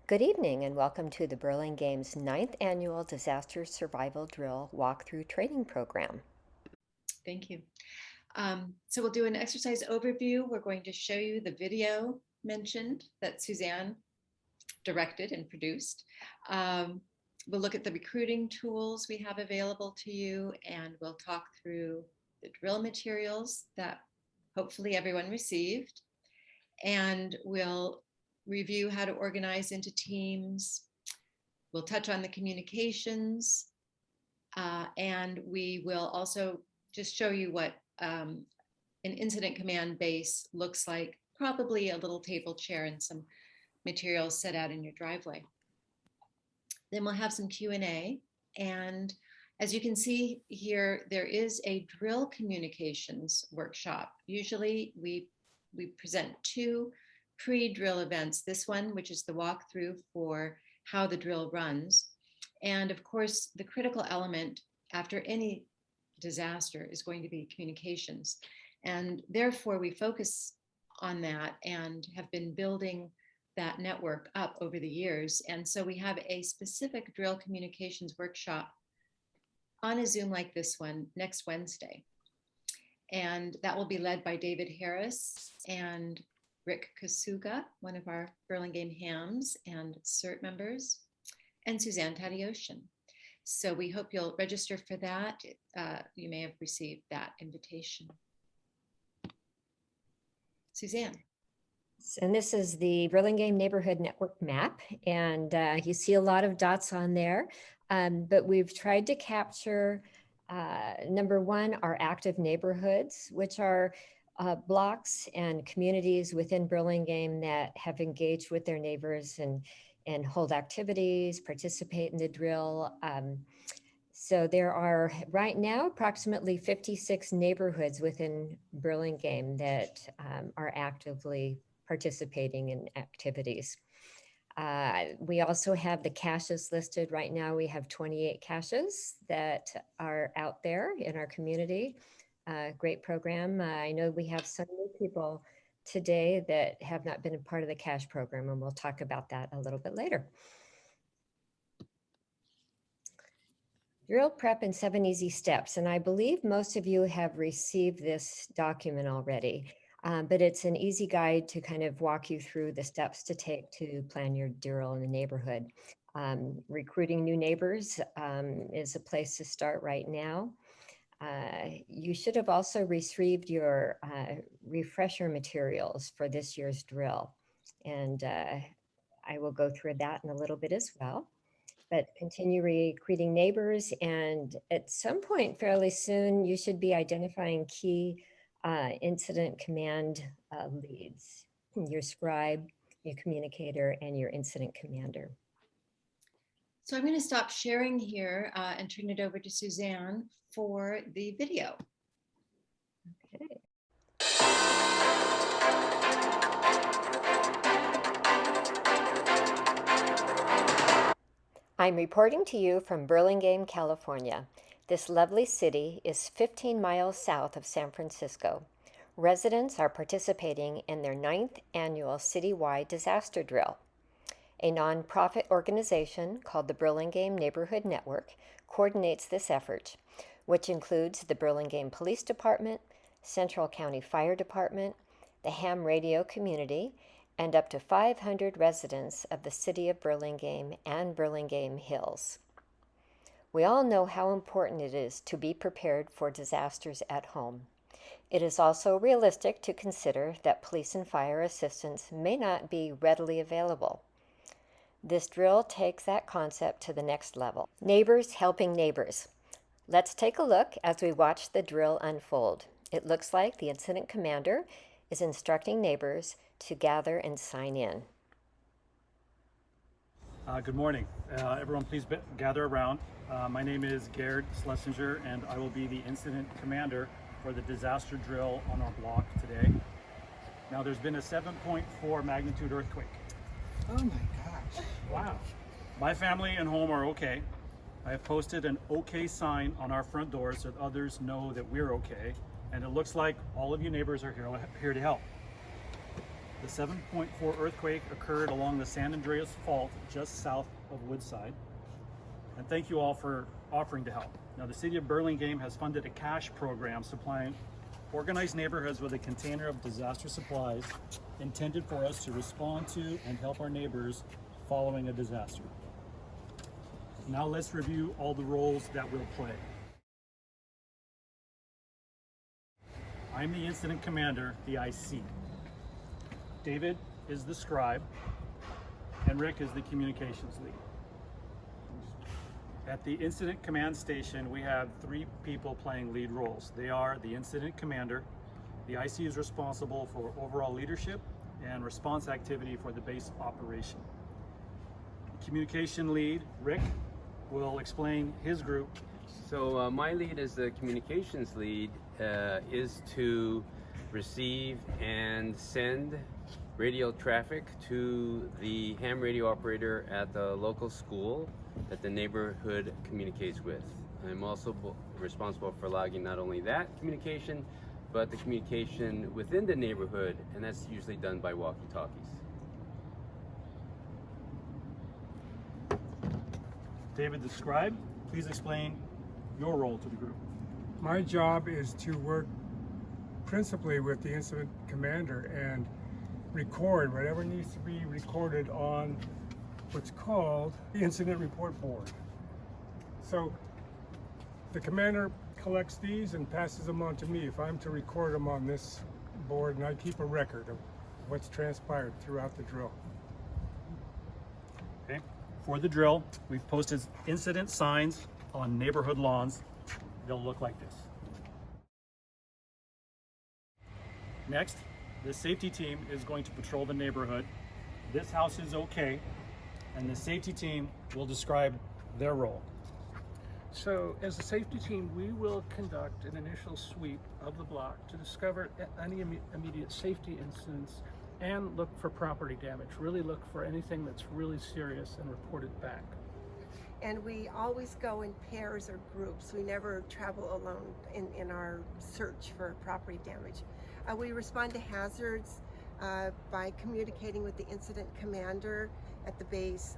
Good evening and welcome to the Burlingame's 9th Annual Disaster Survival Drill Walkthrough Training Program. Thank you. So we'll do an exercise overview. We're going to show you the video mentioned that Suzanne directed and produced. We'll look at the recruiting tools we have available to you, and we'll talk through the drill materials that hopefully everyone received. And we'll review how to organize into teams. We'll touch on the communications, and we will also just show you what an incident command base looks like, probably a little table chair and some materials set out in your driveway. Then we'll have some Q&A, and as you can see here, there is a drill communications workshop. Usually we present two pre-drill events, this one, which is the walkthrough for how the drill runs. And of course, the critical element after any disaster is going to be communications. And therefore, we focus on that and have been building that network up over the years. And so we have a specific drill communications workshop on a Zoom like this one next Wednesday. And that will be led by David Harris and Rick Kasuga, one of our Burlingame hams and CERT members, and Suzanne Tadioshin. So we hope you'll register for that. You may have received that invitation. Suzanne. And this is the Burlingame Neighborhood Network map, and you see a lot of dots on there, but we've tried to capture, number one, our active neighborhoods, which are blocks and communities within Burlingame that have engaged with their neighbors and hold activities, participate in the drill. So there are right now approximately 56 neighborhoods within Burlingame that are actively participating in activities. We also have the caches listed right now. We have 28 caches that are out there in our community. Great program. I know we have some new people today that have not been a part of the cache program, and we'll talk about that a little bit later. Drill prep in 7 easy steps. And I believe most of you have received this document already, but it's an easy guide to kind of walk you through the steps to take to plan your drill in the neighborhood. Recruiting new neighbors is a place to start right now. You should have also received your refresher materials for this year's drill. And I will go through that in a little bit as well. But continue recruiting neighbors, and at some point fairly soon, you should be identifying key incident command leads, your scribe, your communicator, and your incident commander. So I'm going to stop sharing here and turn it over to Suzanne for the video. Okay. I'm reporting to you from Burlingame, California. This lovely city is 15 miles south of San Francisco. Residents are participating in their 9th annual citywide disaster drill. A nonprofit organization called the Burlingame Neighborhood Network coordinates this effort, which includes the Burlingame Police Department, Central County Fire Department, the ham radio community, and up to 500 residents of the city of Burlingame and Burlingame Hills. We all know how important it is to be prepared for disasters at home. It is also realistic to consider that police and fire assistance may not be readily available. This drill takes that concept to the next level. Neighbors helping neighbors. Let's take a look as we watch the drill unfold. It looks like the incident commander is instructing neighbors to gather and sign in. Good morning. Everyone please gather around. My name is Gerd Schlesinger, and I will be the incident commander for the disaster drill on our block today. Now, there's been a 7.4 magnitude earthquake. Oh my gosh. Wow. My family and home are okay. I have posted an okay sign on our front door so that others know that we're okay, and it looks like all of you neighbors are here to help. The 7.4 earthquake occurred along the San Andreas Fault just south of Woodside. And thank you all for offering to help. Now, the City of Burlingame has funded a cash program supplying organized neighborhoods with a container of disaster supplies intended for us to respond to and help our neighbors following a disaster. Now let's review all the roles that we'll play. I'm the incident commander, the IC. David is the scribe, and Rick is the communications lead. At the incident command station, we have 3 people playing lead roles. They are the incident commander. The IC is responsible for overall leadership and response activity for the base operation. The communication lead, Rick, will explain his group. So my lead as the communications lead is to receive and send radio traffic to the ham radio operator at the local school that the neighborhood communicates with. I'm also responsible for logging not only that communication, but the communication within the neighborhood, and that's usually done by walkie-talkies. David the scribe, please explain your role to the group. My job is to work principally with the incident commander and record whatever needs to be recorded on what's called the incident report board. So the commander collects these and passes them on to me if I'm to record them on this board, and I keep a record of what's transpired throughout the drill. Okay. For the drill, we've posted incident signs on neighborhood lawns. They'll look like this. Next, the safety team is going to patrol the neighborhood. This house is okay, and the safety team will describe their role. So as a safety team, we will conduct an initial sweep of the block to discover any immediate safety incidents and look for property damage. Really look for anything that's really serious and report it back. And we always go in pairs or groups. We never travel alone in our search for property damage. We respond to hazards by communicating with the incident commander at the base.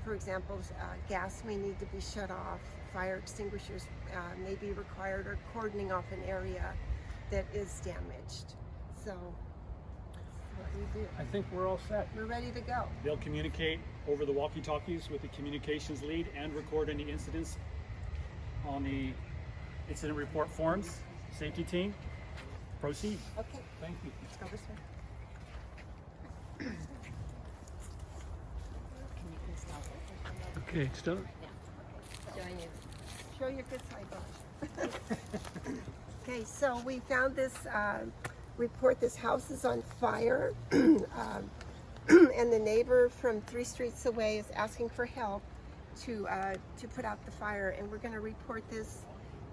For example, gas may need to be shut off, fire extinguishers may be required, or cordoning off an area that is damaged. So that's what we do. I think we're all set. We're ready to go. They'll communicate over the walkie-talkies with the communications lead and record any incidents on the incident report forms. Safety team, proceed. Okay, Thank you. let's go this way. Okay, it's done. Show your good side, Bob. Okay, so we found this report. This house is on fire, and the neighbor from 3 streets away is asking for help to put out the fire. And we're going to report this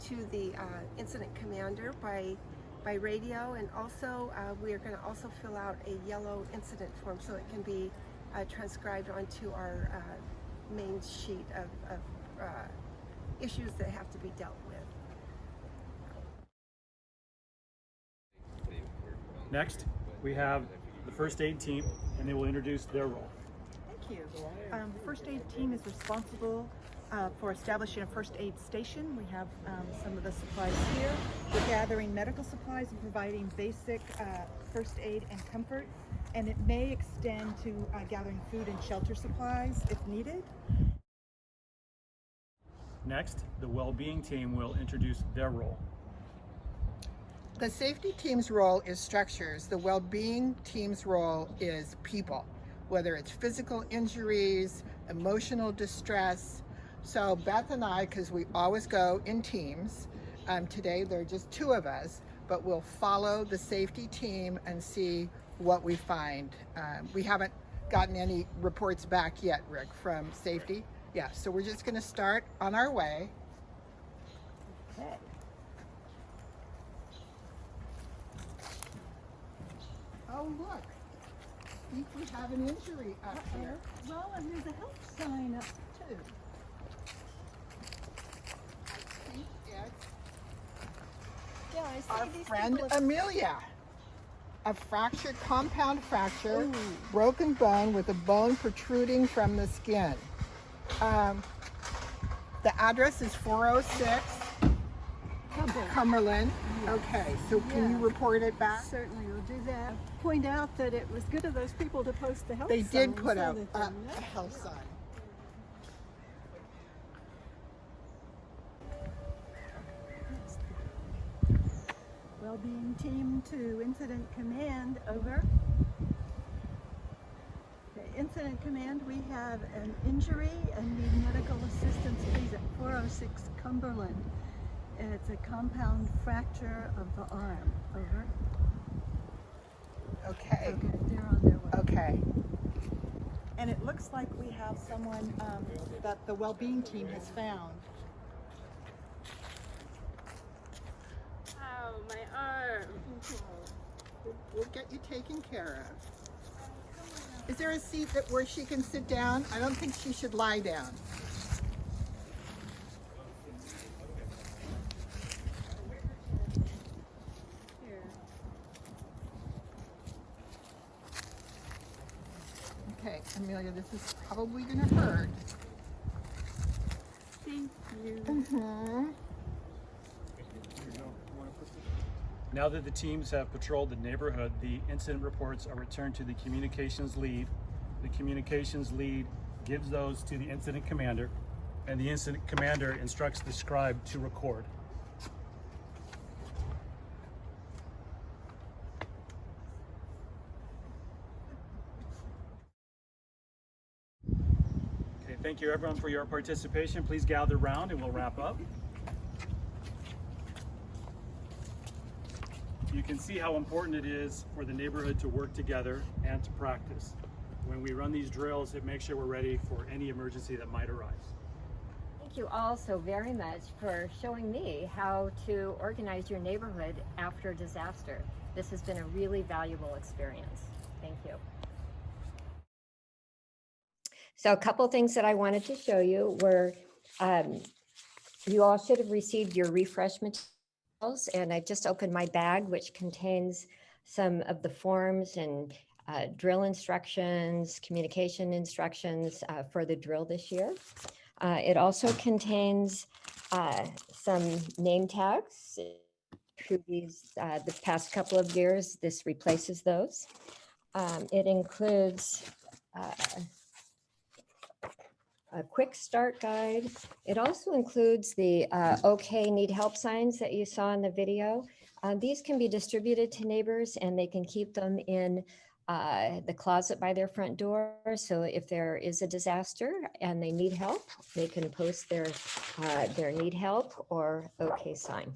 to the incident commander by radio, and also we are going to also fill out a yellow incident form so it can be transcribed onto our main sheet of issues that have to be dealt with. Next, we have the first aid team, and they will introduce their role. Thank you. The first aid team is responsible for establishing a first aid station. We have some of the supplies here. We're gathering medical supplies and providing basic first aid and comfort, and it may extend to gathering food and shelter supplies if needed. Next, the well-being team will introduce their role. The safety team's role is structures. The well-being team's role is people, whether it's physical injuries, emotional distress. So Beth and I, because we always go in teams, today there are just 2 of us, but we'll follow the safety team and see what we find. We haven't gotten any reports back yet, Rick, from safety. Yeah, so we're just going to start on our way. Okay. Oh, look. I think we have an injury up here. Well, and there's a help sign up too. I think it's Yeah, I see our these friend people have- Amelia. a fracture, compound fracture, broken bone with a bone protruding from the skin. The address is 406 Cumberland. Okay, so can you report it back? Certainly, we'll do that. Point out that it was good of those people to post the health They did signs, put so out that they a know. health sign. Wellbeing team to incident command, over. Okay, incident command, we have an injury and need medical assistance, please, at 406 Cumberland. It's a compound fracture of the arm, over. Okay, Okay, they're on their way. okay. And it looks like we have someone that the well-being team has found. Ow, my arm. We'll get you taken care of. Is there a seat where she can sit down? I don't think she should lie down. Here. Okay, Amelia, this is probably gonna hurt. Thank you. Mm-hmm. Now that the teams have patrolled the neighborhood, the incident reports are returned to the communications lead. The communications lead gives those to the incident commander, and the incident commander instructs the scribe to record. Okay, thank you everyone for your participation. Please gather around and we'll wrap up. You can see how important it is for the neighborhood to work together and to practice. When we run these drills, it makes sure we're ready for any emergency that might arise. Thank you all so very much for showing me how to organize your neighborhood after a disaster. This has been a really valuable experience. Thank you. So a couple things that I wanted to show you were, you all should have received your refresh materials, and I just opened my bag, which contains some of the forms and drill instructions, communication instructions for the drill this year. It also contains some name tags. Through these, the past couple of years, this replaces those. It includes a quick start guide. It also includes the OK Need Help signs that you saw in the video. These can be distributed to neighbors, and they can keep them in the closet by their front door. So if there is a disaster and they need help, they can post their need help or OK sign.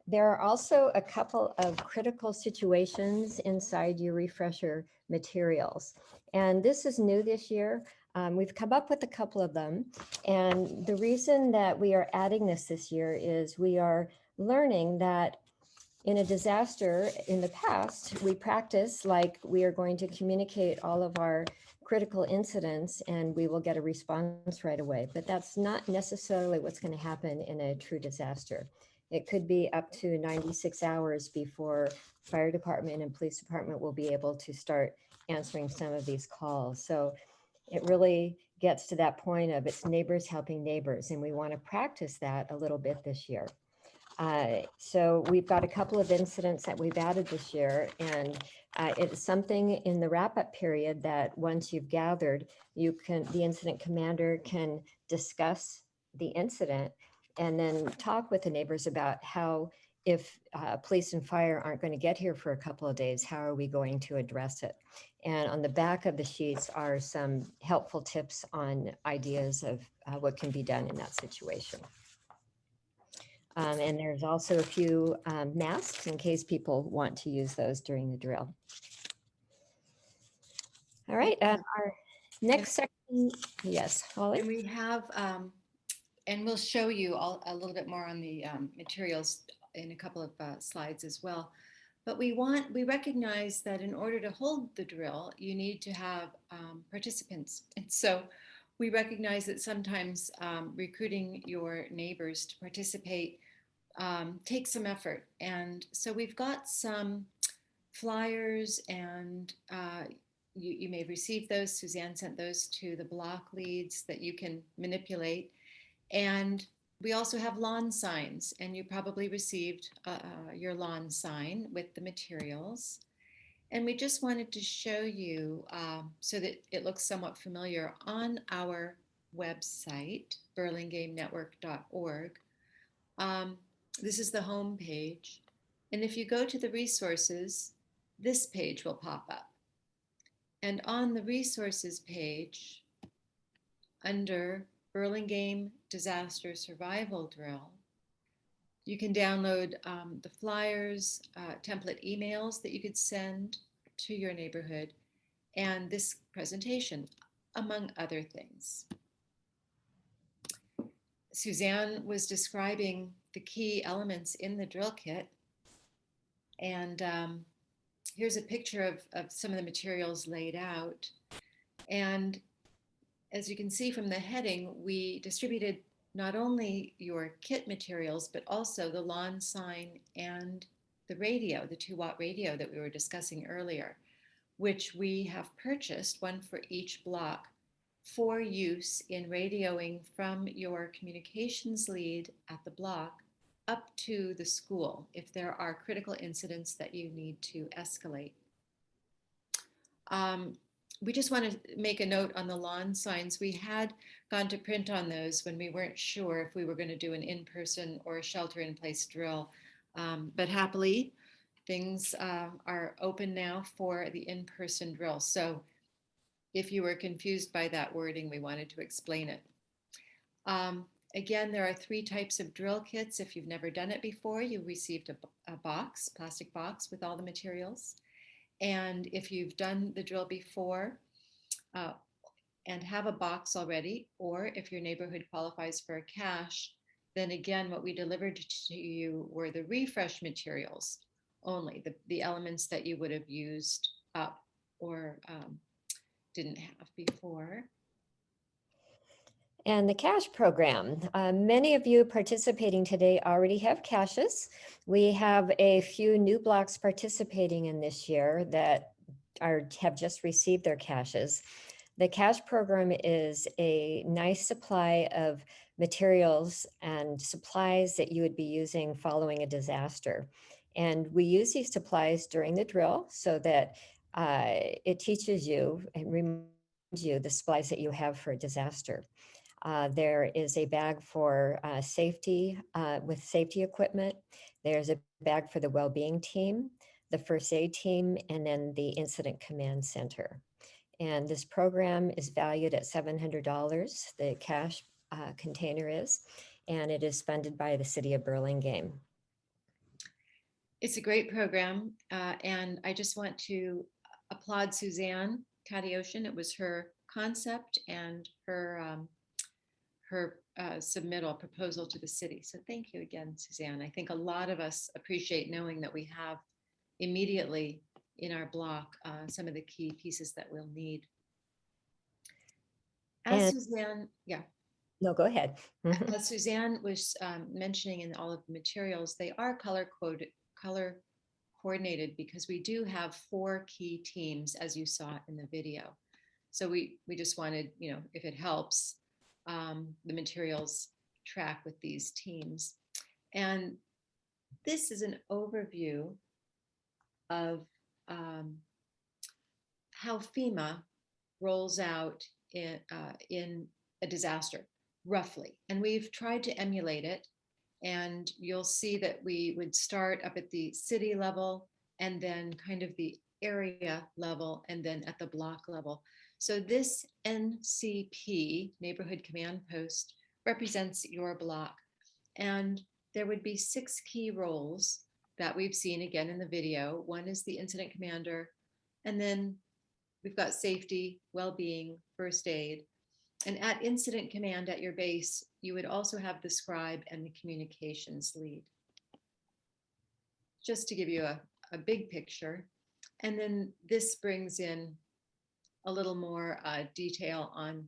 There are also a couple of critical situations inside your refresher materials. And this is new this year. We've come up with a couple of them. And the reason that we are adding this year is we are learning that in a disaster in the past, we practice like we are going to communicate all of our critical incidents and we will get a response right away. But that's not necessarily what's going to happen in a true disaster. It could be up to 96 hours before fire department and police department will be able to start answering some of these calls. So it really gets to that point of it's neighbors helping neighbors, and we want to practice that a little bit this year. So we've got a couple of incidents that we've added this year, and it's something in the wrap-up period that once you've gathered, the incident commander can discuss the incident and then talk with the neighbors about how, if police and fire aren't going to get here for a couple of days, how are we going to address it? And on the back of the sheets are some helpful tips on ideas of what can be done in that situation. And there's also a few masks in case people want to use those during the drill. All right, our next section, yes, Holly? And we have, and we'll show you all a little bit more on the materials in a couple of slides as well. But we recognize that in order to hold the drill, you need to have participants. And so we recognize that sometimes recruiting your neighbors to participate takes some effort. And so we've got some flyers, and you may receive those. Suzanne sent those to the block leads that you can manipulate. And we also have lawn signs, and you probably received your lawn sign with the materials. And we just wanted to show you so that it looks somewhat familiar on our website, burlingamenetwork.org. This is the home page. And if you go to the resources, this page will pop up. And on the resources page, under Burlingame Disaster Survival Drill, you can download the flyers, template emails that you could send to your neighborhood, and this presentation, among other things. Suzanne was describing the key elements in the drill kit, and here's a picture of some of the materials laid out. And as you can see from the heading, we distributed not only your kit materials, but also the lawn sign and the radio, the 2-watt radio that we were discussing earlier, which we have purchased, one for each block, for use in radioing from your communications lead at the block up to the school if there are critical incidents that you need to escalate. We just want to make a note on the lawn signs. We had gone to print on those when we weren't sure if we were going to do an in-person or a shelter-in-place drill. But happily, things are open now for the in-person drill. So if you were confused by that wording, we wanted to explain it. Again, there are 3 types of drill kits. If you've never done it before, you received a box, plastic box with all the materials. And if you've done the drill before and have a box already, or if your neighborhood qualifies for a cache, then again, what we delivered to you were the refresh materials only, the elements that you would have used up or didn't have before. And the cache program. Many of you participating today already have caches. We have a few new blocks participating in this year that have just received their caches. The cache program is a nice supply of materials and supplies that you would be using following a disaster. And we use these supplies during the drill so that it teaches you and reminds you the supplies that you have for a disaster. There is a bag for safety with safety equipment. There's a bag for the well-being team, the first aid team, and then the incident command center. And this program is valued at $700, the cache container is, and it is funded by the city of Burlingame. It's a great program, and I just want to applaud Suzanne Tadeusian. It was her concept and her submittal proposal to the city. So thank you again, Suzanne. I think a lot of us appreciate knowing that we have immediately in our block some of the key pieces that we'll need. As Suzanne, yeah. No, go ahead. As Suzanne was mentioning in all of the materials, they are color coordinated because we do have 4 key teams, as you saw in the video. So we just wanted, if it helps, the materials track with these teams. And this is an overview of how FEMA rolls out in a disaster, roughly. And we've tried to emulate it. And you'll see that we would start up at the city level and then kind of the area level and then at the block level. So this NCP, Neighborhood Command Post, represents your block. And there would be 6 key roles that we've seen again in the video. One is the incident commander, and then we've got safety, well-being, first aid. And at incident command at your base, you would also have the scribe and the communications lead. Just to give you a big picture. And then this brings in a little more detail on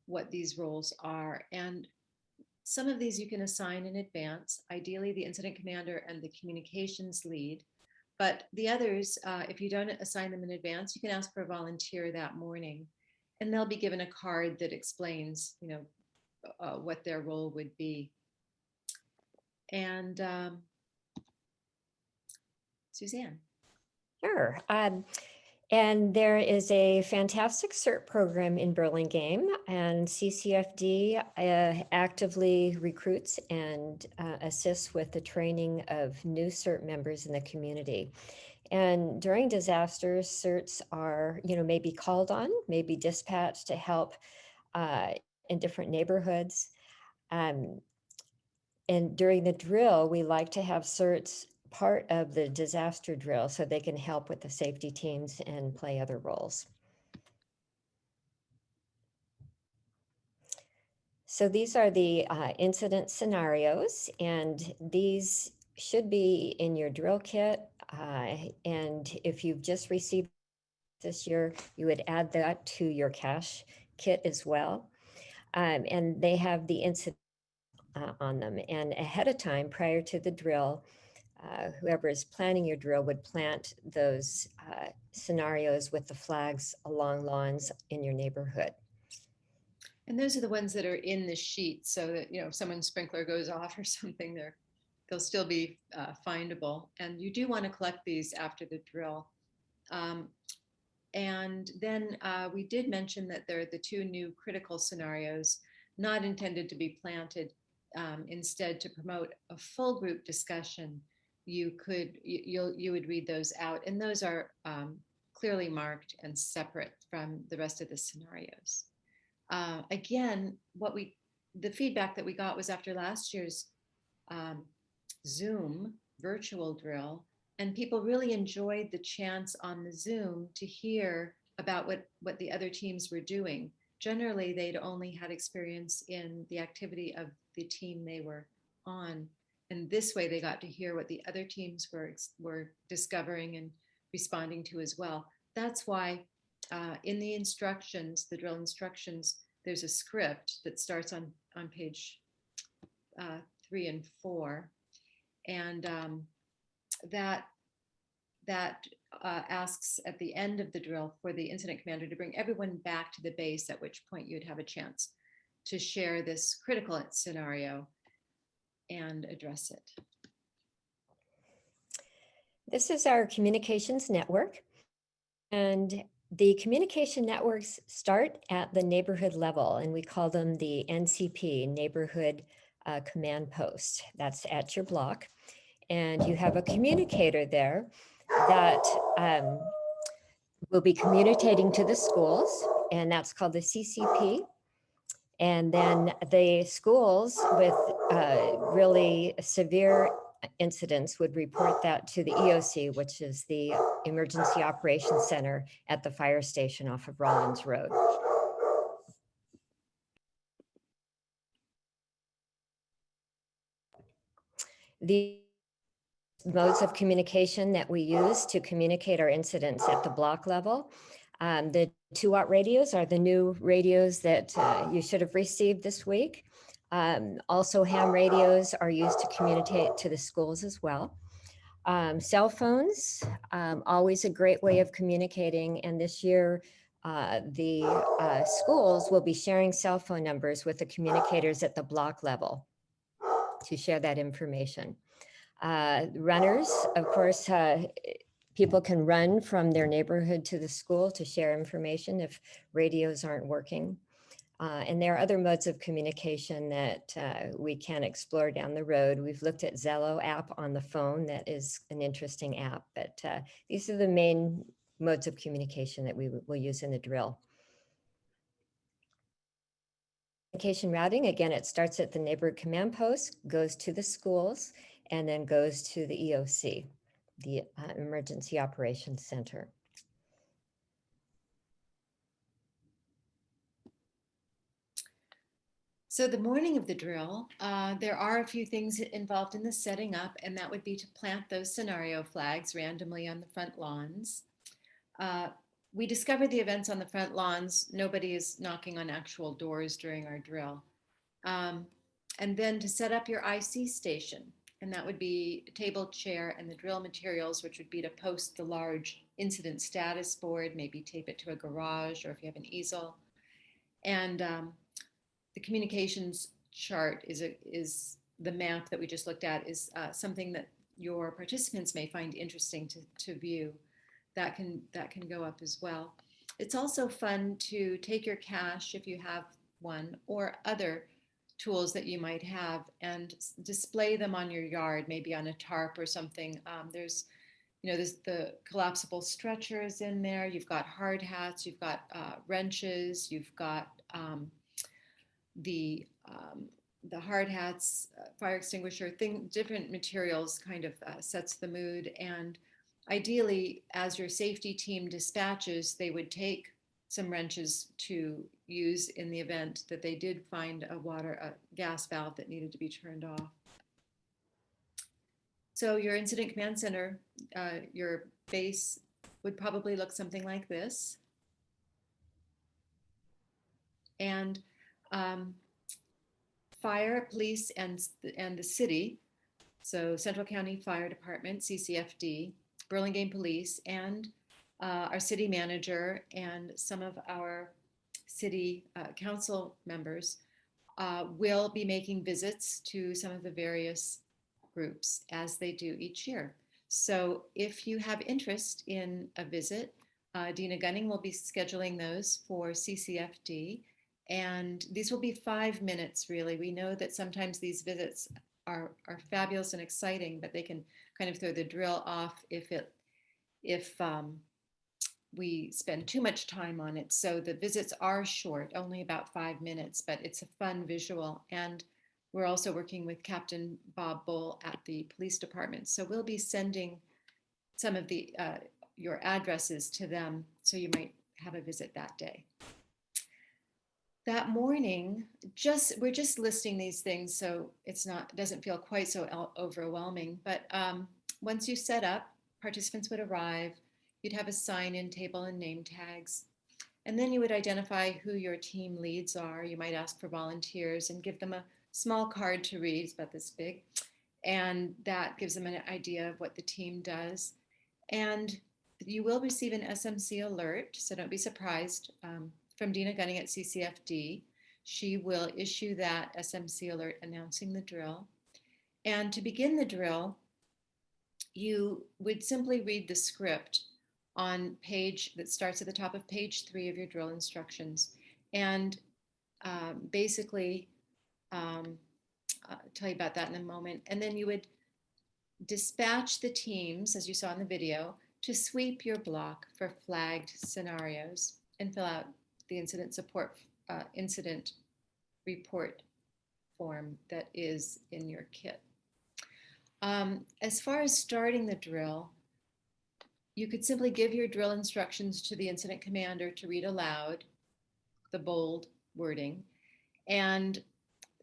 what these roles are. And Some of these you can assign in advance, ideally the incident commander and the communications lead. But the others, if you don't assign them in advance, you can ask for a volunteer that morning, and they'll be given a card that explains, what their role would be. And Suzanne. Sure. And there is a fantastic CERT program in Burlingame, and CCFD actively recruits and assists with the training of new CERT members in the community. And during disasters, CERTs are, maybe called on, maybe dispatched to help in different neighborhoods. And during the drill, we like to have CERTs part of the disaster drill so they can help with the safety teams and play other roles. So these are the incident scenarios, and these should be in your drill kit. And if you've just received this year, you would add that to your cache kit as well. And they have the incident on them. And ahead of time, prior to the drill, whoever is planning your drill would plant those scenarios with the flags along lawns in your neighborhood. And those are the ones that are in the sheet, so that, if someone's sprinkler goes off or something, they'll still be findable. And you do want to collect these after the drill. And then we did mention that there are the 2 new critical scenarios, not intended to be planted. Instead, to promote a full group discussion, you would read those out, and those are clearly marked and separate from the rest of the scenarios. Again, the feedback that we got was after last year's Zoom virtual drill, and people really enjoyed the chance on the Zoom to hear about what the other teams were doing. Generally, they'd only had experience in the activity of the team they were on. And this way they got to hear what the other teams were discovering and responding to as well. That's why in the instructions, the drill instructions, there's a script that starts on page 3 and 4. And that asks at the end of the drill for the incident commander to bring everyone back to the base, at which point you'd have a chance to share this critical scenario and address it. This is our communications network. And the communication networks start at the neighborhood level, and we call them the NCP, Neighborhood Command Post. That's at your block. And you have a communicator there that will be communicating to the schools, and that's called the CCP. And then the schools with really severe incidents would report that to the EOC, which is the Emergency Operations Center at the fire station off of Rollins Road. The modes of communication that we use to communicate our incidents at the block level. The 2-watt radios are the new radios that you should have received this week. Also, ham radios are used to communicate to the schools as well. Cell phones, always a great way of communicating. And this year, the schools will be sharing cell phone numbers with the communicators at the block level to share that information. Runners, of course, people can run from their neighborhood to the school to share information if radios aren't working. And there are other modes of communication that we can explore down the road. We've looked at Zello app on the phone. That is an interesting app, but these are the main modes of communication that we will use in the drill. Communication routing, again, it starts at the neighborhood command post, goes to the schools, and then goes to the EOC, the Emergency Operations Center. So the morning of the drill, there are a few things involved in the setting up, and that would be to plant those scenario flags randomly on the front lawns. We discovered the events on the front lawns. Nobody is knocking on actual doors during our drill. and then to set up your IC station. And that would be a table, chair, and the drill materials, which would be to post the large incident status board, maybe tape it to a garage, or if you have an easel. And the communications chart is the map that we just looked at, is something that your participants may find interesting to view. That can go up as well. It's also fun to take your cache, if you have one, or other tools that you might have, and display them on your yard, maybe on a tarp or something. There's the collapsible stretchers in there. You've got hard hats, you've got wrenches, you've got the hard hats, fire extinguisher, different materials kind of sets the mood. And ideally, as your safety team dispatches, they would take some wrenches to use in the event that they did find a gas valve that needed to be turned off. So your incident command center, your base would probably look something like this. And fire, police, and the city, so Central County Fire Department, CCFD, Burlingame Police, and our city manager and some of our city council members will be making visits to some of the various groups, as they do each year. So if you have interest in a visit, Dina Gunning will be scheduling those for CCFD. And these will be 5 minutes, really. We know that sometimes these visits are fabulous and exciting, but they can kind of throw the drill off if we spend too much time on it. So the visits are short, only about 5 minutes, but it's a fun visual. And we're also working with Captain Bob Bull at the police department. So we'll be sending some of your addresses to them, so you might have a visit that day. That morning, we're just listing these things, so it doesn't feel quite so overwhelming. But once you set up, participants would arrive. You'd have a sign-in table and name tags, and then you would identify who your team leads are. You might ask for volunteers and give them a small card to read. It's about this big, and that gives them an idea of what the team does. And you will receive an SMC alert, so don't be surprised. From Dina Gunning at CCFD. She will issue that SMC alert announcing the drill. And to begin the drill, you would simply read the script on page that starts at the top of page 3 of your drill instructions. And basically, I'll tell you about that in a moment. And then you would dispatch the teams, as you saw in the video, to sweep your block for flagged scenarios and fill out the incident report form that is in your kit. As far as starting the drill, you could simply give your drill instructions to the incident commander to read aloud, the bold wording. And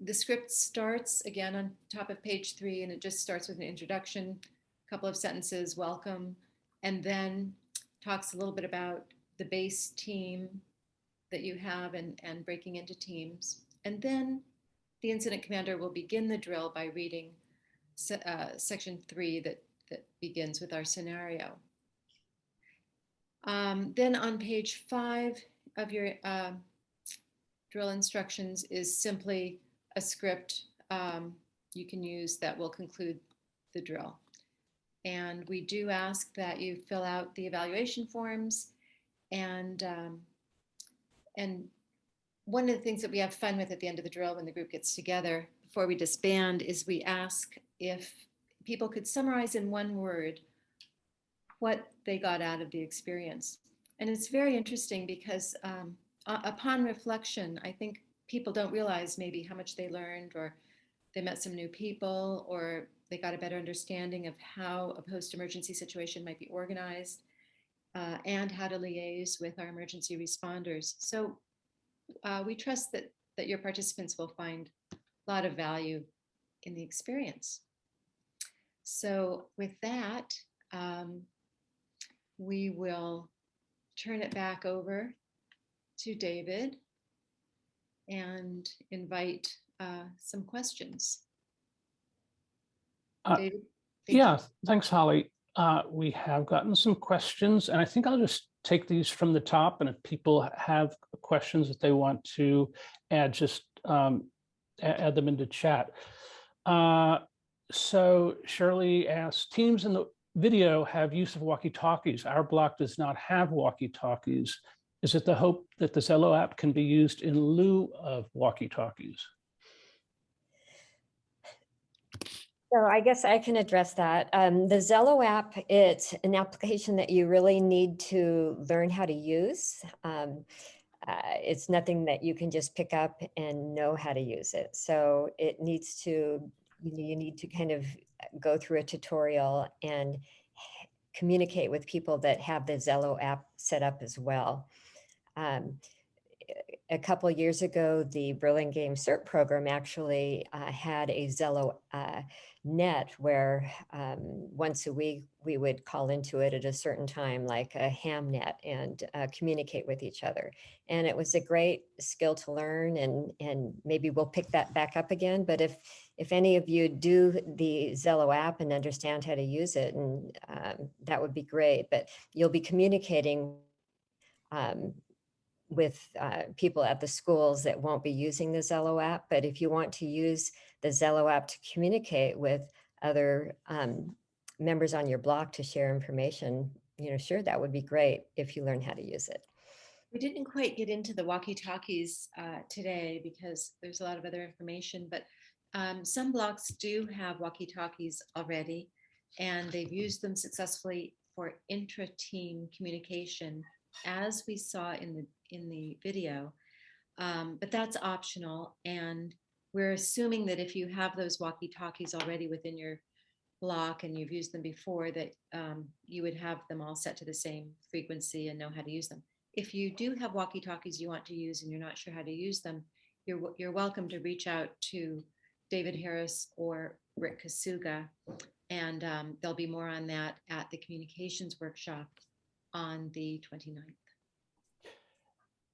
the script starts again on top of page 3, and it just starts with an introduction, a couple of sentences, welcome, and then talks a little bit about the base team that you have and breaking into teams. And then the incident commander will begin the drill by reading section 3 that begins with our scenario. Then on page 5 of your drill instructions is simply a script you can use that will conclude the drill. And we do ask that you fill out the evaluation forms, and one of the things that we have fun with at the end of the drill when the group gets together before we disband is we ask if people could summarize in one word what they got out of the experience. And it's very interesting because upon reflection, I think people don't realize maybe how much they learned, or they met some new people, or they got a better understanding of how a post-emergency situation might be organized, and how to liaise with our emergency responders. So we trust that your participants will find a lot of value in the experience. So with that, we will turn it back over to David and invite some questions. Uh, David? Thank Yeah, you. thanks, Holly. We have gotten some questions, and I think I'll just take these from the top. And if people have questions that they want to add, just add them into chat. So Shirley asks, teams in the video have use of walkie-talkies. Our block does not have walkie-talkies. Is it the hope that the Zello app can be used in lieu of walkie-talkies? So I guess I can address that. The Zello app, it's an application that you really need to learn how to use. It's nothing that you can just pick up and know how to use it. So it needs to, you need to kind of go through a tutorial and communicate with people that have the Zello app set up as well. A couple years ago, the Burlingame CERT program actually had a Zello net where once a week we would call into it at a certain time, like a ham net, and communicate with each other. And it was a great skill to learn, and maybe we'll pick that back up again. But if any of you do the Zello app and understand how to use it, and that would be great. But you'll be communicating with people at the schools that won't be using the Zello app. But if you want to use the Zello app to communicate with other members on your block to share information, sure, that would be great if you learn how to use it. We didn't quite get into the walkie-talkies today because there's a lot of other information, but some blocks do have walkie-talkies already, and they've used them successfully for intra-team communication, as we saw in the video, but that's optional. And we're assuming that if you have those walkie-talkies already within your block and you've used them before, that you would have them all set to the same frequency and know how to use them. If you do have walkie-talkies you want to use and you're not sure how to use them, you're welcome to reach out to David Harris or Rick Kasuga, and there'll be more on that at the communications workshop on the 29th.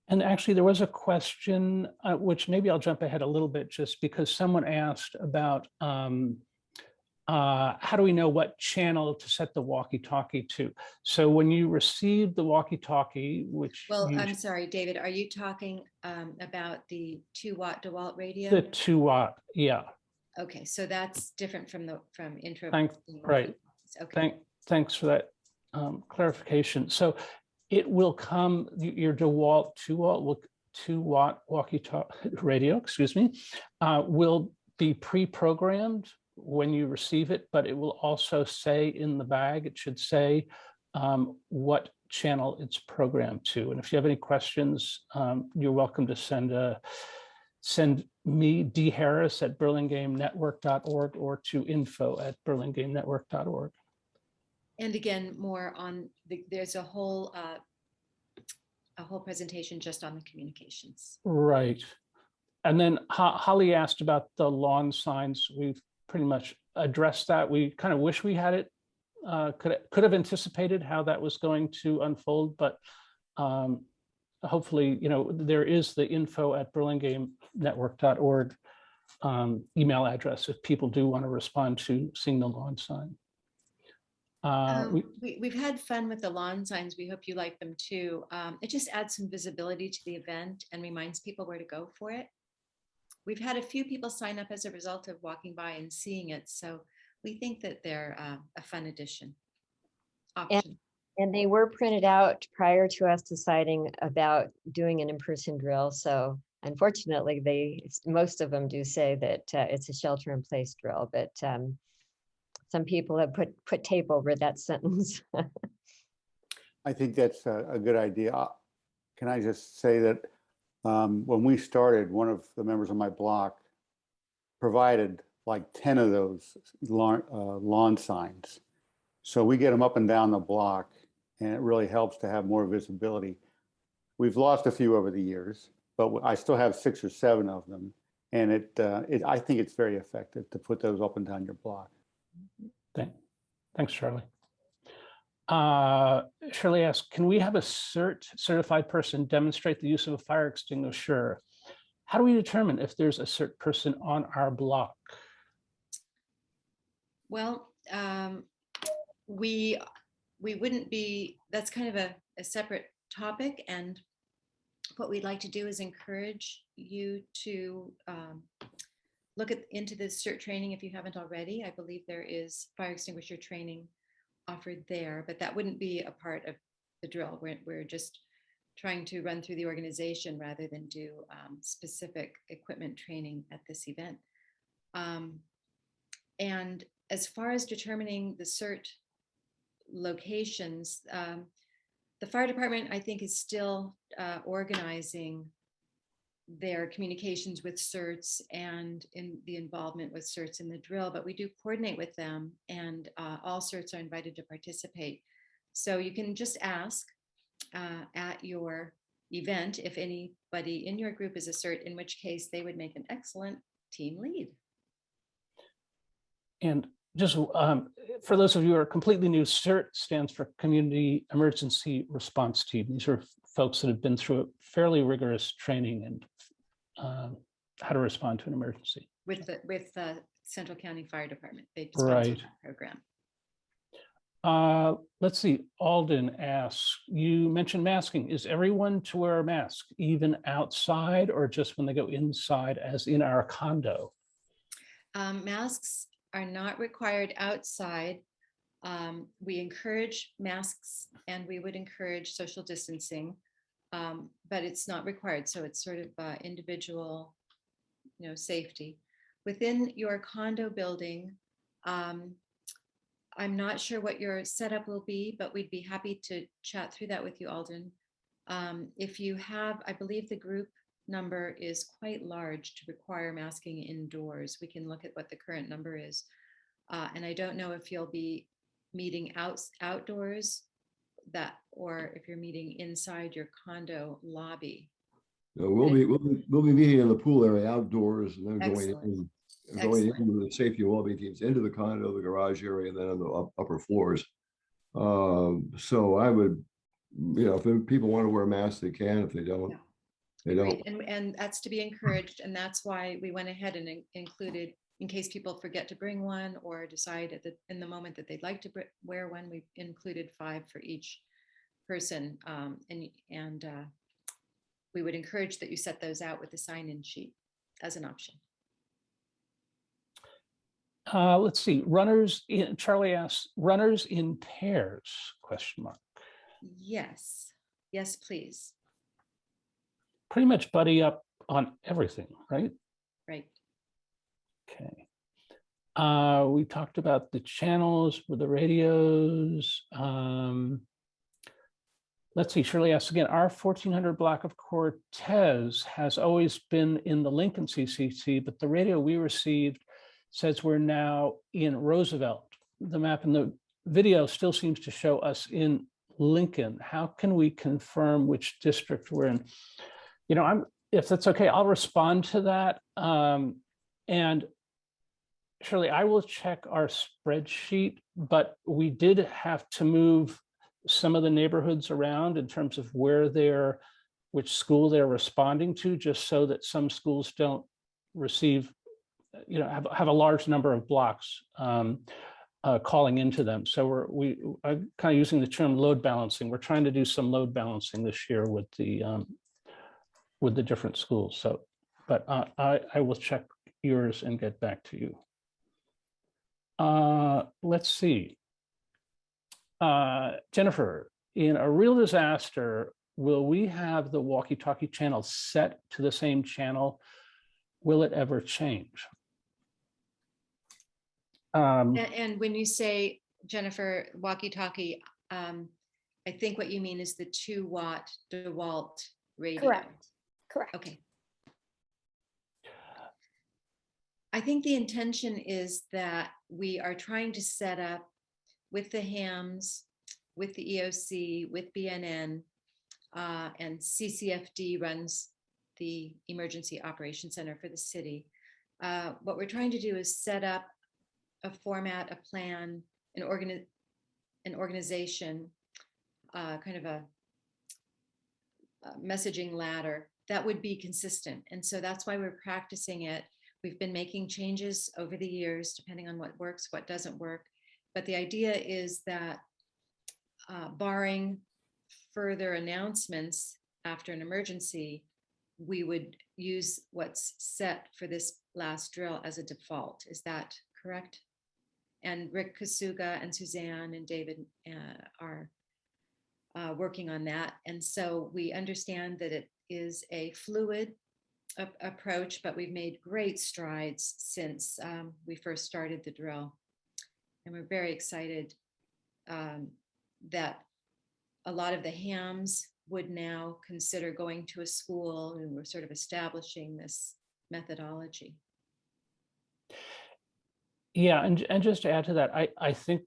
And actually, there was a question, which maybe I'll jump ahead a little bit, just because someone asked about how do we know what channel to set the walkie-talkie to? So when you receive the walkie-talkie, which I'm sorry, David, are you talking about the 2-watt DeWalt radio? The 2-watt, yeah. Okay, so that's different from intro. Right. Okay. Thanks for that clarification. So it will come, your DeWalt 2-watt walkie-talkie radio, will be pre-programmed when you receive it, but it will also say in the bag, it should say what channel it's programmed to. And if you have any questions, you're welcome to send me, D. Harris at burlingametwork.org, or to info@burlingametwork.org. And again, more on there's a whole presentation just on the communications. Right. And then Holly asked about the lawn signs. We've pretty much addressed that. We kind of wish we had it, could have anticipated how that was going to unfold, but hopefully, there is the info@burlingametwork.org email address if people do want to respond to seeing the lawn sign. We've had fun with the lawn signs. We hope you like them too. It just adds some visibility to the event and reminds people where to go for it. We've had a few people sign up as a result of walking by and seeing it. So we think that they're a fun addition. Option. And they were printed out prior to us deciding about doing an in-person drill. So unfortunately, most of them do say that it's a shelter-in-place drill, but some people have put tape over that sentence. I think that's a good idea. Can I just say that when we started, one of the members of my block provided like 10 of those lawn signs. So we get them up and down the block, and it really helps to have more visibility. We've lost a few over the years, but I still have 6 or 7 of them. And I think it's very effective to put those up and down your block. Thanks, Charlie. Shirley asks, can we have a certified person demonstrate the use of a fire extinguisher? how do we determine if there's a CERT person on our block? Well, we wouldn't be, that's kind of a separate topic, and what we'd like to do is encourage you to look into this CERT training if you haven't already. I believe there is fire extinguisher training offered there, but that wouldn't be a part of the drill. We're just trying to run through the organization rather than do specific equipment training at this event. And as far as determining the CERT locations, the fire department, I think, is still organizing their communications with CERTs and in the involvement with CERTs in the drill, but we do coordinate with them, and all CERTs are invited to participate. So you can just ask at your event if anybody in your group is a CERT, in which case they would make an excellent team lead. And just for those of you who are completely new, CERT stands for Community Emergency Response Team. These are folks that have been through a fairly rigorous training and how to respond to an emergency. With the Central County Fire Department, they Right. sponsor that program. Let's see, Alden asks, you mentioned masking. Is everyone to wear a mask, even outside or just when they go inside, as in our condo? Masks are not required outside. We encourage masks, and we would encourage social distancing, but it's not required. So it's sort of individual, safety. Within your condo building, I'm not sure what your setup will be, but we'd be happy to chat through that with you, Alden. If you have, I believe the group number is quite large to require masking indoors. We can look at what the current number is. And I don't know if you'll be meeting outdoors or if you're meeting inside your condo lobby. No, we'll be meeting in the pool area outdoors, and then going into the safety and wellbeing teams into the condo, the garage area, and then on the upper floors. So I would, if people want to wear masks, they can. If they don't, they don't. Right. And that's to be encouraged, and that's why we went ahead and included, in case people forget to bring one or decide in the moment that they'd like to wear one, we included 5 for each person, and we would encourage that you set those out with the sign-in sheet as an option. Let's see, Charlie asks, runners in pairs, question mark. Yes, please. Pretty much buddy up on everything, right? Right. Okay. We talked about the channels with the radios. Let's see, Shirley asks again, our 1400 block of Cortez has always been in the Lincoln CCC, but the radio we received says we're now in Roosevelt. The map in the video still seems to show us in Lincoln. How can we confirm which district we're in? If that's okay, I'll respond to that. And Shirley, I will check our spreadsheet, but we did have to move some of the neighborhoods around in terms of which school they're responding to, just so that some schools don't receive, have a large number of blocks calling into them. So I'm kind of using the term load balancing. We're trying to do some load balancing this year with the different schools. So, but I will check yours and get back to you. Let's see. Jennifer, in a real disaster, will we have the walkie-talkie channel set to the same channel? Will it ever change? And when you say, Jennifer, walkie-talkie, I think what you mean is the 2-watt DeWalt radio. Correct. Okay. I think the intention is that we are trying to set up with the HAMS, with the EOC, with BNN, and CCFD runs the Emergency Operations Center for the city. What we're trying to do is set up a format, a plan, an organization, kind of messaging ladder that would be consistent. And so that's why we're practicing it. We've been making changes over the years, depending on what works, what doesn't work. But the idea is that barring further announcements after an emergency, we would use what's set for this last drill as a default. Is that correct? And Rick Kasuga and Suzanne and David are working on that. And so we understand that it is a fluid approach, but we've made great strides since we first started the drill. And we're very excited that a lot of the hams would now consider going to a school, and we're sort of establishing this methodology. Yeah, and just to add to that, I think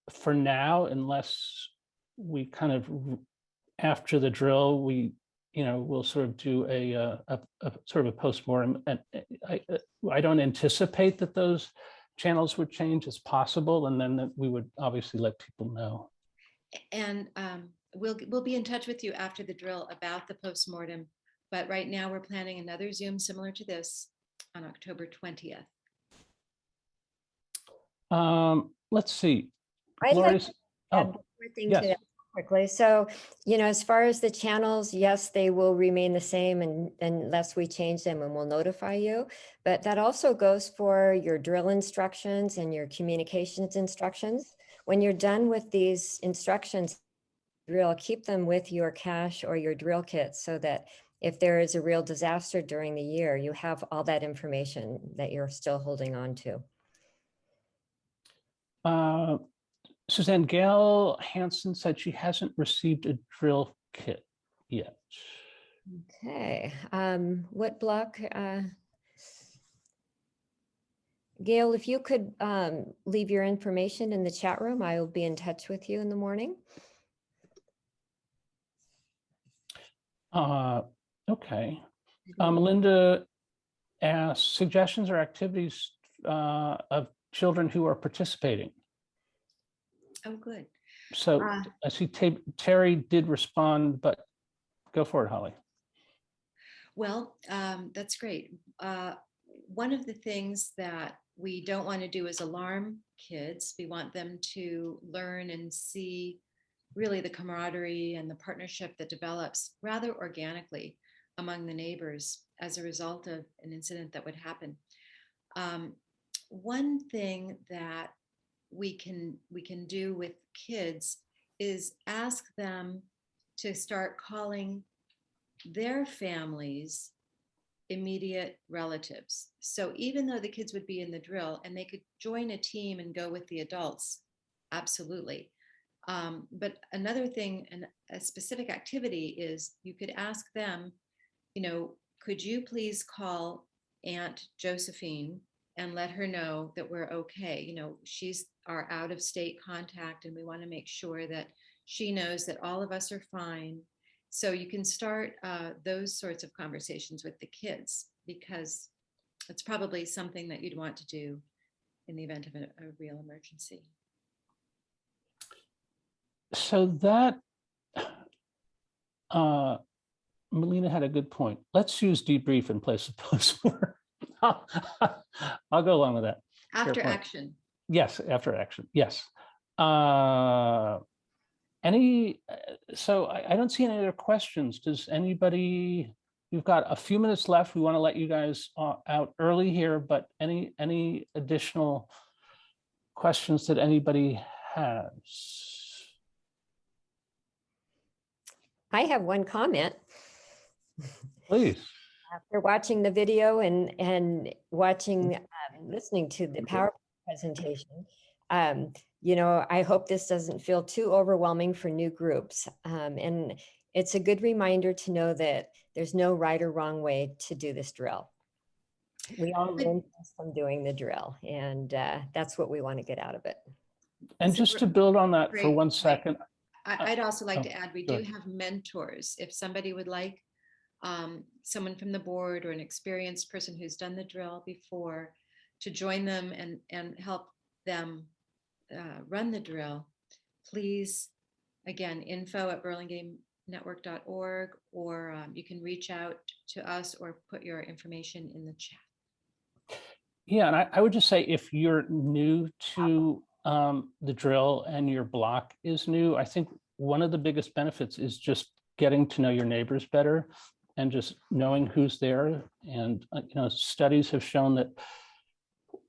for now, unless we kind of after the drill, we'll sort of do a sort of a postmortem, and I don't anticipate that those channels would change. It's possible, and then that we would obviously let people know. And we'll be in touch with you after the drill about the postmortem. But right now we're planning another Zoom similar to this on October 20th. Let's see. I'd like Lori's- to add one more thing to that quickly. So, as far as the channels, yes, they will remain the same unless we change them, and we'll notify you. But that also goes for your drill instructions and your communications instructions. When you're done with these instructions, drill, keep them with your cache or your drill kit so that if there is a real disaster during the year, you have all that information that you're still holding on to. Suzanne, Gail Hansen said she hasn't received a drill kit yet. Okay, what block? Gail, if you could leave your information in the chat room, I will be in touch with you in the morning. Okay. Melinda asked suggestions or activities of children who are participating. Oh, good. So I see Terry did respond, but go for it, Holly. Well, that's great. One of the things that we don't want to do is alarm kids. We want them to learn and see really the camaraderie and the partnership that develops rather organically among the neighbors as a result of an incident that would happen. One thing that we can do with kids is ask them to start calling their families immediate relatives. So even though the kids would be in the drill and they could join a team and go with the adults, absolutely. But another thing, and a specific activity is you could ask them, could you please call Aunt Josephine and let her know that we're okay. She's our out of state contact, and we want to make sure that she knows that all of us are fine. So you can start those sorts of conversations with the kids, because it's probably something that you'd want to do in the event of a real emergency. So that, Melina had a good point. Let's use debrief in place of postmortem. I'll go along with that. After action. Yes, after action. Yes. So I don't see any other questions. Does anybody, we've got a few minutes left. We want to let you guys out early here, but any additional questions that anybody has? I have one comment. Please. After watching the video and watching, listening to the PowerPoint presentation, I hope this doesn't feel too overwhelming for new groups. And it's a good reminder to know that there's no right or wrong way to do this drill. We all learn from doing the drill, and that's what we want to get out of it. And just to build on that for 1 second. I'd also like to add, we do have mentors. If somebody would like someone from the board or an experienced person who's done the drill before to join them and help them run the drill, please, again, info@burlingame network.org, or you can reach out to us or put your information in the chat. Yeah, and I would just say if you're new to the drill and your block is new, I think one of the biggest benefits is just getting to know your neighbors better and just knowing who's there. And studies have shown that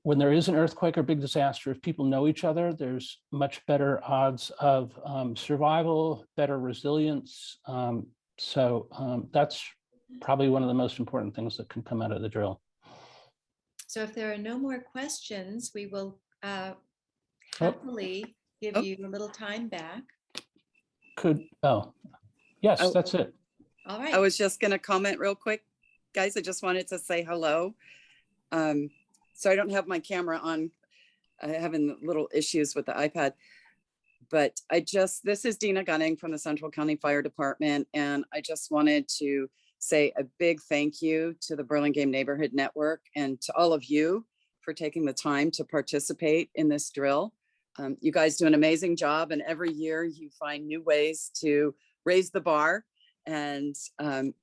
when there is an earthquake or big disaster, if people know each other, there's much better odds of survival, better resilience. So that's probably one of the most important things that can come out of the drill. So if there are no more questions, we will happily give you a little time back. Yes, that's it. All right. I was just going to comment real quick, guys. I just wanted to say hello. So I don't have my camera on. I'm having little issues with the iPad, but this is Dina Gunning from the Central County Fire Department. And I just wanted to say a big thank you to the Burlingame Neighborhood Network and to all of you for taking the time to participate in this drill. You guys do an amazing job, and every year you find new ways to raise the bar. And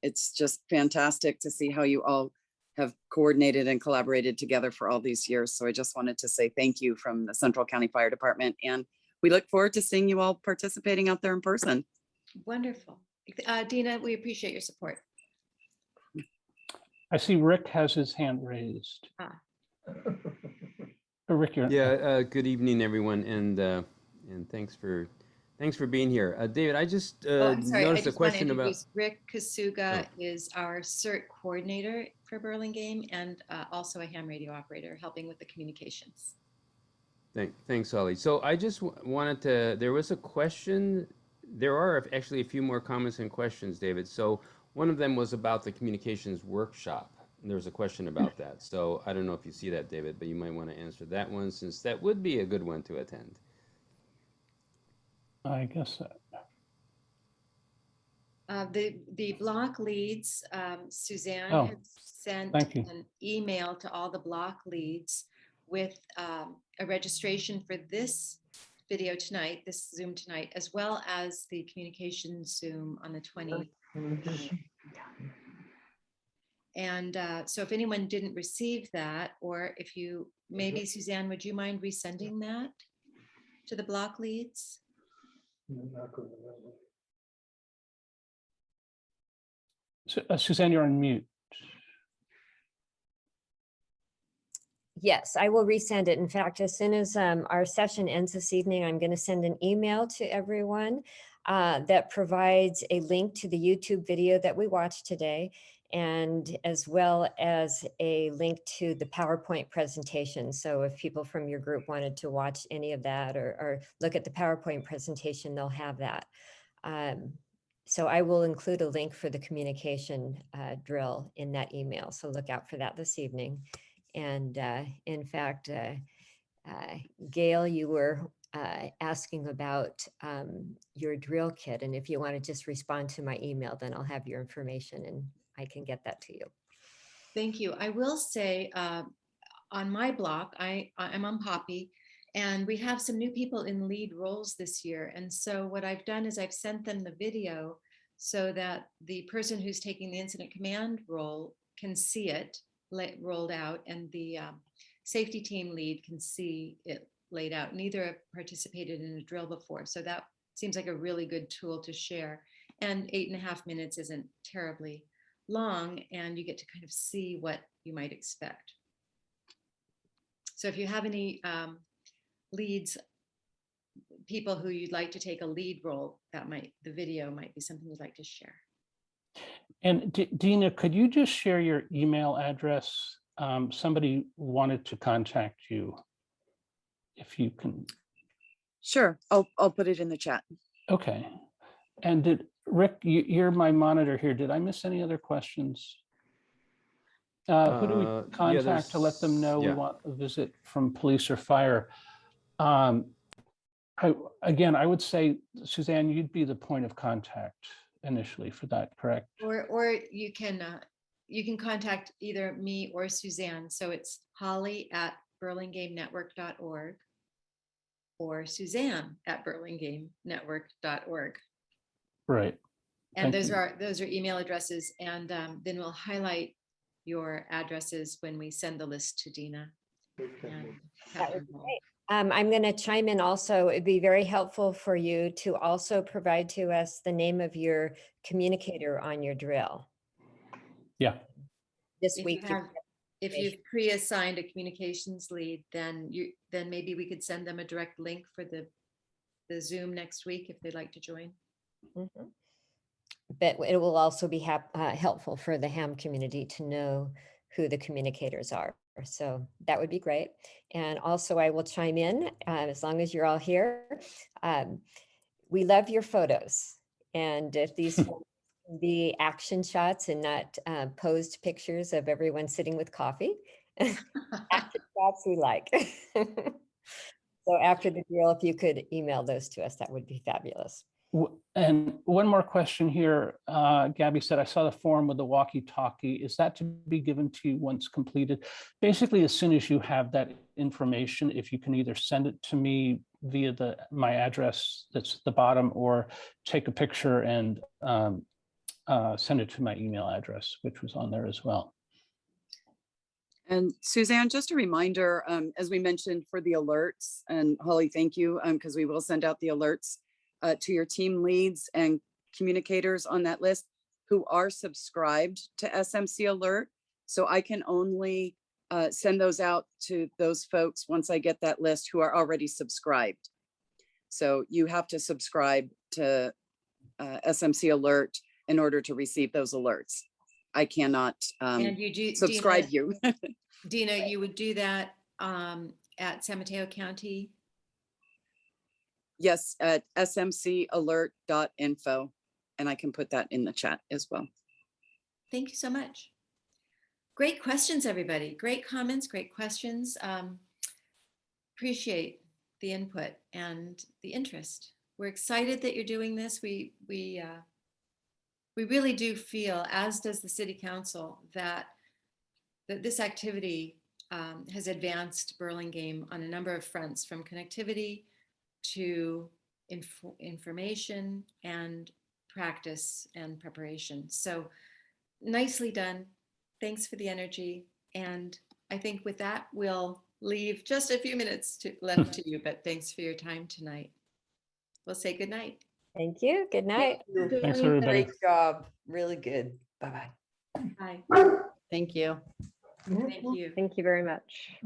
it's just fantastic to see how you all have coordinated and collaborated together for all these years. So I just wanted to say thank you from the Central County Fire Department. And we look forward to seeing you all participating out there in person. Wonderful. Dina, we appreciate your support. I see Rick has his hand raised. Rick, good evening, everyone, and thanks for being here. David, I just noticed a question about Rick Kasuga is our CERT coordinator for Burlingame and also a ham radio operator helping with the communications. Thanks, Ollie. So I just wanted to, there was a question, there are actually a few more comments and questions, David. So one of them was about the communications workshop. And there was a question about that. So I don't know if you see that, David, but you might want to answer that one since that would be a good one to attend. I guess the block leads, Suzanne has sent an email to all the block leads with a registration for this video tonight, this Zoom tonight, as well as the communication Zoom on the 20th. And so if anyone didn't receive that, or if you, maybe Suzanne, would you mind resending that to the block leads? Suzanne, you're on mute. Yes, I will resend it. In fact, as soon as our session ends this evening, I'm going to send an email to everyone that provides a link to the YouTube video that we watched today, and as well as a link to the PowerPoint presentation. So if people from your group wanted to watch any of that or look at the PowerPoint presentation, they'll have that. So I will include a link for the communication drill in that email. So look out for that this evening. And in fact, Gail, you were asking about your drill kit. And if you want to just respond to my email, then I'll have your information and I can get that to you. Thank you. I will say on my block, I'm on Poppy, and we have some new people in lead roles this year. And so what I've done is I've sent them the video so that the person who's taking the incident command role can see it rolled out, and the safety team lead can see it laid out. Neither have participated in a drill before, so that seems like a really good tool to share. And 8.5 minutes isn't terribly long, and you get to kind of see what you might expect. So if you have any leads, people who you'd like to take a lead role, the video might be something you'd like to share. And Dina, could you just share your email address? Somebody wanted to contact you, if you can. Sure, I'll put it in the chat. Okay. And Rick, you're my monitor here. Did I miss any other questions? Who do we contact to let them know we want a visit from police or fire? Again, I would say, Suzanne, you'd be the point of contact initially for that, correct? Or you can contact either me or Suzanne. So it's holly@burlingaменetwork.org or Suzanne@burlingaменetwork.org. Right. And Thank those are email addresses, and then we'll highlight your addresses when we send the list to Dina. And have her know. I'm going to chime in also. It'd be very helpful for you to also provide to us the name of your communicator on your drill. Yeah. This If week. you have, if you've pre-assigned a communications lead, then maybe we could send them a direct link for the Zoom next week if they'd like to join. Mhm. But it will also be helpful for the ham community to know who the communicators are. So that would be great. And also I will chime in as long as you're all here. We love your photos. And if these can be action shots and not posed pictures of everyone sitting with coffee, action shots we like. So after the drill, if you could email those to us, that would be fabulous. And one more question here. Gabby said, I saw the form with the walkie-talkie. Is that to be given to you once completed? Basically, as soon as you have that information, if you can either send it to me via my address that's at the bottom, or take a picture and send it to my email address, which was on there as well. And Suzanne, just a reminder, as we mentioned for the alerts, and Holly, thank you, because we will send out the alerts to your team leads and communicators on that list who are subscribed to SMC Alert. So I can only send those out to those folks once I get that list who are already subscribed. So you have to subscribe to SMC Alert in order to receive those alerts. I cannot And you do, subscribe Dina, you. Dina, you would do that at San Mateo County? Yes, at smcalert.info. And I can put that in the chat as well. Thank you so much. Great questions, everybody. Great comments, great questions. Appreciate the input and the interest. We're excited that you're doing this. We really do feel, as does the City Council, that this activity has advanced Burlingame on a number of fronts, from connectivity to information and practice and preparation. So nicely done. Thanks for the energy. And I think with that, we'll leave just a few minutes left to you, but thanks for your time tonight. We'll say good night. Thank you. Good night. Thanks, everybody. Great job. Really good. Bye-bye. Bye. Thank you. Thank you. Thank you very much.